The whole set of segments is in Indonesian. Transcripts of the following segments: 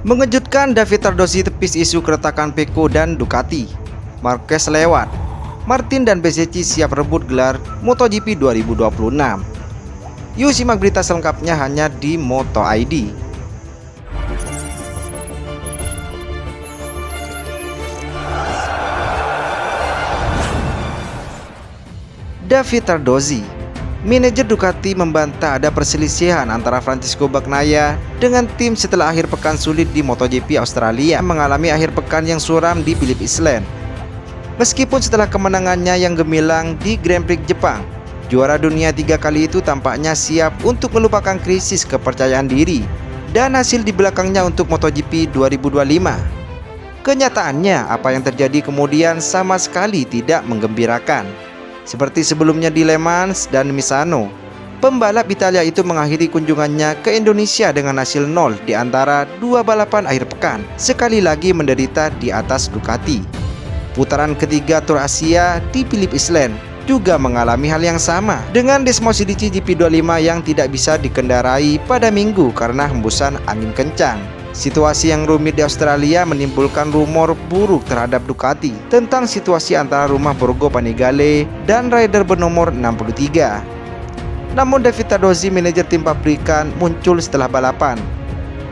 Mengejutkan, David Tardozzi tepis isu keretakan Pecco dan Ducati. Marquez lewat. Martin dan Bezzecchi siap rebut gelar MotoGP 2026. Yuk simak berita selengkapnya hanya di Moto ID. David Tardozzi, manajer Ducati, membantah ada perselisihan antara Francisco Bagnaia dengan tim setelah akhir pekan sulit di MotoGP Australia mengalami akhir pekan yang suram di Phillip Island. Meskipun setelah kemenangannya yang gemilang di Grand Prix Jepang, juara dunia 3 kali itu tampaknya siap untuk melupakan krisis kepercayaan diri dan hasil di belakangnya untuk MotoGP 2025. Kenyataannya, apa yang terjadi kemudian sama sekali tidak menggembirakan. Seperti sebelumnya di Le Mans dan Misano, pembalap Italia itu mengakhiri kunjungannya ke Indonesia dengan hasil 0 di antara 2 balapan akhir pekan, sekali lagi menderita di atas Ducati. Putaran ketiga Tour Asia di Phillip Island juga mengalami hal yang sama, dengan Desmosedici GP25 yang tidak bisa dikendarai pada Minggu karena hembusan angin kencang. Situasi yang rumit di Australia menimbulkan rumor buruk terhadap Ducati tentang situasi antara rumah Borgo Panigale dan rider bernomor 63. Namun David Tardozzi, manajer tim pabrikan, muncul setelah balapan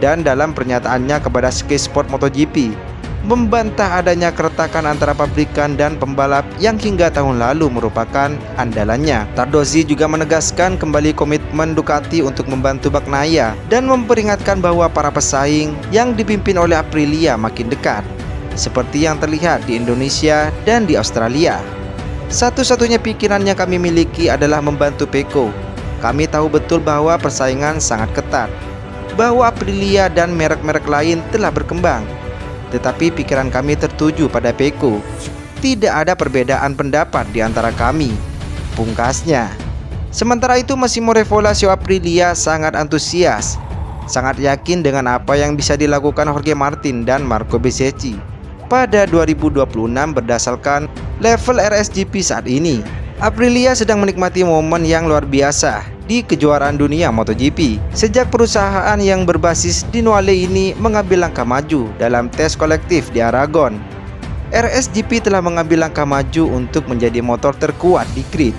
dan dalam pernyataannya kepada Sky Sport MotoGP membantah adanya keretakan antara pabrikan dan pembalap yang hingga tahun lalu merupakan andalannya. Tardozzi juga menegaskan kembali komitmen Ducati untuk membantu Bagnaia dan memperingatkan bahwa para pesaing yang dipimpin oleh Aprilia makin dekat, seperti yang terlihat di Indonesia dan di Australia. Satu-satunya pikiran yang kami miliki adalah membantu Pecco. Kami tahu betul bahwa persaingan sangat ketat, bahwa Aprilia dan merek-merek lain telah berkembang, tetapi pikiran kami tertuju pada Pecco. Tidak ada perbedaan pendapat di antara kami, pungkasnya. Sementara itu, Massimo Revola CEO Aprilia sangat antusias, sangat yakin dengan apa yang bisa dilakukan Jorge Martin dan Marco Bezzecchi pada 2026 berdasarkan level RSGP saat ini. Aprilia sedang menikmati momen yang luar biasa di kejuaraan dunia MotoGP sejak perusahaan yang berbasis di Nuale ini mengambil langkah maju dalam tes kolektif di Aragon. RSGP telah mengambil langkah maju untuk menjadi motor terkuat di grid,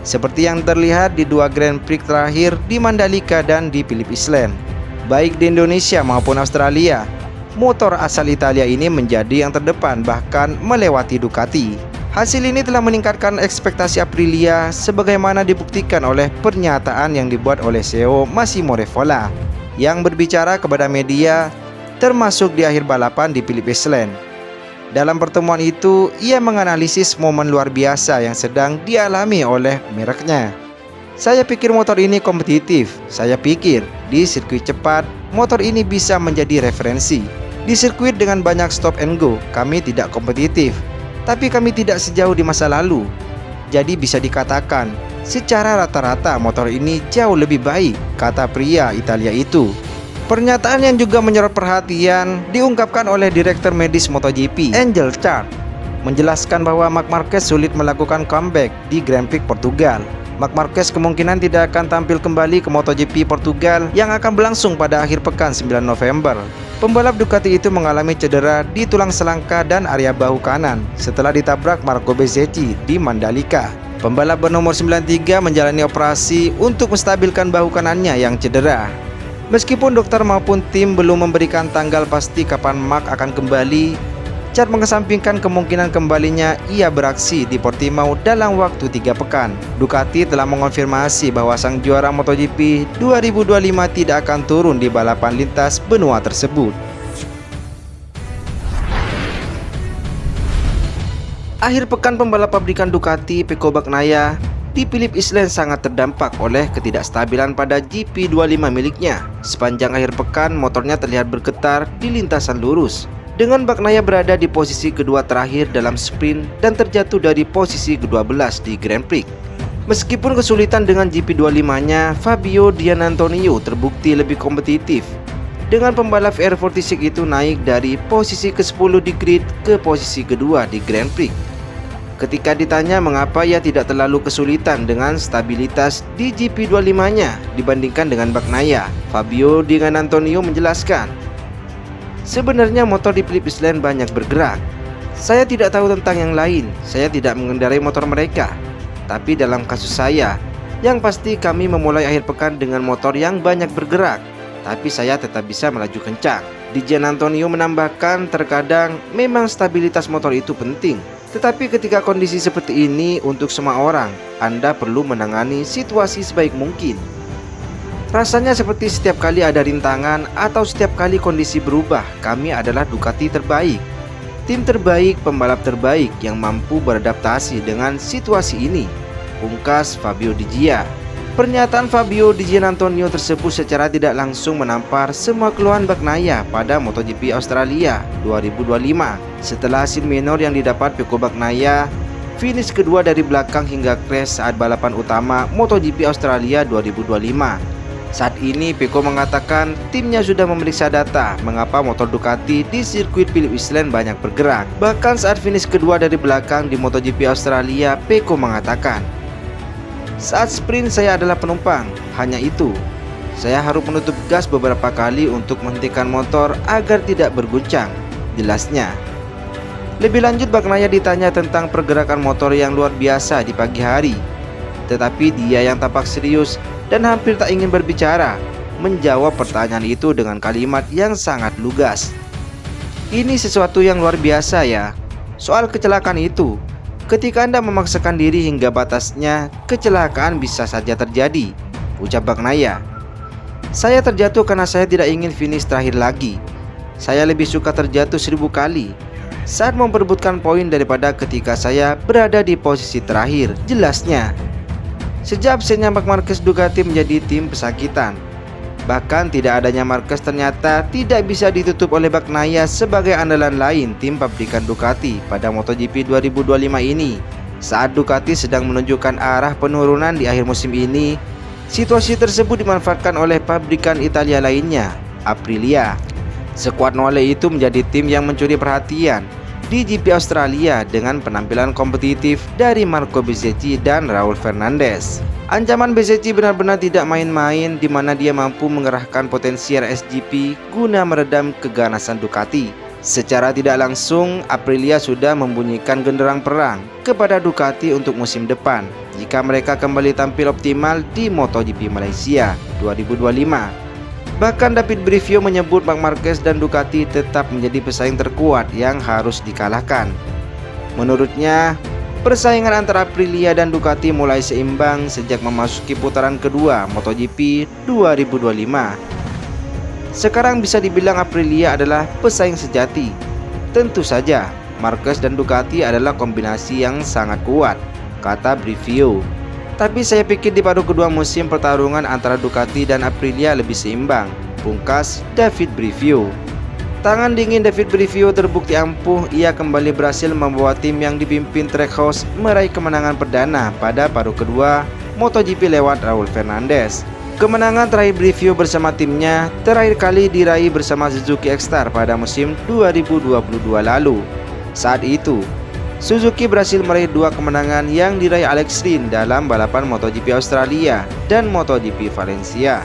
seperti yang terlihat di 2 Grand Prix terakhir di Mandalika dan di Phillip Island. Baik di Indonesia maupun Australia, motor asal Italia ini menjadi yang terdepan, bahkan melewati Ducati. Hasil ini telah meningkatkan ekspektasi Aprilia sebagaimana dibuktikan oleh pernyataan yang dibuat oleh CEO Massimo Revola yang berbicara kepada media termasuk di akhir balapan di Phillip Island. Dalam pertemuan itu, ia menganalisis momen luar biasa yang sedang dialami oleh mereknya. Saya pikir motor ini kompetitif. Saya pikir di sirkuit cepat, motor ini bisa menjadi referensi. Di sirkuit dengan banyak stop and go, kami tidak kompetitif, tapi kami tidak sejauh di masa lalu. Jadi bisa dikatakan, secara rata-rata motor ini jauh lebih baik, kata pria Italia itu. Pernyataan yang juga menyorot perhatian diungkapkan oleh Direktur Medis MotoGP, Angel Chart, menjelaskan bahwa Marc Marquez sulit melakukan comeback di Grand Prix Portugal. Marc Marquez kemungkinan tidak akan tampil kembali ke MotoGP Portugal yang akan berlangsung pada akhir pekan 9 November. Pembalap Ducati itu mengalami cedera di tulang selangka dan area bahu kanan setelah ditabrak Marco Bezzecchi di Mandalika. Pembalap bernomor 93 menjalani operasi untuk menstabilkan bahu kanannya yang cedera. Meskipun dokter maupun tim belum memberikan tanggal pasti kapan Marc akan kembali, Chart mengesampingkan kemungkinan kembalinya ia beraksi di Portimao dalam waktu 3 pekan. Ducati telah mengonfirmasi bahwa sang juara MotoGP 2025 tidak akan turun di balapan lintas benua tersebut. Akhir pekan, pembalap pabrikan Ducati Pecco Bagnaia di Phillip Island sangat terdampak oleh ketidakstabilan pada GP25 miliknya. Sepanjang akhir pekan, motornya terlihat bergetar di lintasan lurus, dengan Bagnaia berada di posisi kedua terakhir dalam sprint dan terjatuh dari posisi ke-12 di Grand Prix. Meskipun kesulitan dengan GP25-nya, Fabio Giannantonio terbukti lebih kompetitif, dengan pembalap R46 itu naik dari posisi ke-10 di grid ke posisi kedua di Grand Prix. Ketika ditanya mengapa ia tidak terlalu kesulitan dengan stabilitas di GP25-nya dibandingkan dengan Bagnaia, Fabio Giannantonio menjelaskan, Sebenarnya motor di Phillip Island banyak bergerak. Saya tidak tahu tentang yang lain, saya tidak mengendarai motor mereka. Tapi dalam kasus saya, yang pasti kami memulai akhir pekan dengan motor yang banyak bergerak. Tapi saya tetap bisa melaju kencang. DJ Antonio menambahkan, terkadang memang stabilitas motor itu penting. Tetapi ketika kondisi seperti ini untuk semua orang, Anda perlu menangani situasi sebaik mungkin. Rasanya seperti setiap kali ada rintangan atau setiap kali kondisi berubah, kami adalah Ducati terbaik. Tim terbaik, pembalap terbaik yang mampu beradaptasi dengan situasi ini, pungkas Fabio Di Gia. Pernyataan Fabio Di Giannantonio tersebut secara tidak langsung menampar semua keluhan Bagnaia pada MotoGP Australia 2025 setelah hasil minor yang didapat Pecco Bagnaia, finish kedua dari belakang hingga crash saat balapan utama MotoGP Australia 2025. Saat ini Pecco mengatakan timnya sudah memeriksa data mengapa motor Ducati di sirkuit Phillip Island banyak bergerak. Bahkan saat finish kedua dari belakang di MotoGP Australia, Pecco mengatakan, "Saat sprint saya adalah penumpang, hanya itu. Saya harus menutup gas beberapa kali untuk menghentikan motor agar tidak berguncang," jelasnya. Lebih lanjut, Bagnaia ditanya tentang pergerakan motor yang luar biasa di pagi hari. Tetapi dia yang tampak serius dan hampir tak ingin berbicara menjawab pertanyaan itu dengan kalimat yang sangat lugas. "Ini sesuatu yang luar biasa ya. Soal kecelakaan itu, ketika Anda memaksakan diri hingga batasnya, kecelakaan bisa saja terjadi," ucap Bagnaia. "Saya terjatuh karena saya tidak ingin finish terakhir lagi. Saya lebih suka terjatuh 1000 kali saat memperebutkan poin daripada ketika saya berada di posisi terakhir," jelasnya. Sejak absennya Marc Marquez, Ducati menjadi tim pesakitan. Bahkan tidak adanya Marquez ternyata tidak bisa ditutup oleh Bagnaia sebagai andalan lain tim pabrikan Ducati pada MotoGP 2025 ini. Saat Ducati sedang menunjukkan arah penurunan di akhir musim ini, situasi tersebut dimanfaatkan oleh pabrikan Italia lainnya, Aprilia. Skuad Nole itu menjadi tim yang mencuri perhatian di GP Australia dengan penampilan kompetitif dari Marco Bezzecchi dan Raul Fernandez. Ancaman Bezzecchi benar-benar tidak main-main, di mana dia mampu mengerahkan potensi RSGP guna meredam keganasan Ducati. Secara tidak langsung, Aprilia sudah membunyikan genderang perang kepada Ducati untuk musim depan jika mereka kembali tampil optimal di MotoGP Malaysia 2025. Bahkan David Brivio menyebut Marc Marquez dan Ducati tetap menjadi pesaing terkuat yang harus dikalahkan. Menurutnya, persaingan antara Aprilia dan Ducati mulai seimbang sejak memasuki putaran kedua MotoGP 2025. Sekarang bisa dibilang Aprilia adalah pesaing sejati. Tentu saja, Marquez dan Ducati adalah kombinasi yang sangat kuat, kata Brivio. Tapi saya pikir di paruh kedua musim pertarungan antara Ducati dan Aprilia lebih seimbang, pungkas David Brivio. Tangan dingin David Brivio terbukti ampuh. Ia kembali berhasil membawa tim yang dipimpin Trackhouse meraih kemenangan perdana pada paruh kedua MotoGP lewat Raul Fernandez. Kemenangan terakhir Brivio bersama timnya terakhir kali diraih bersama Suzuki X-Star pada musim 2022 lalu. Saat itu, Suzuki berhasil meraih 2 kemenangan yang diraih Alex Rins dalam balapan MotoGP Australia dan MotoGP Valencia.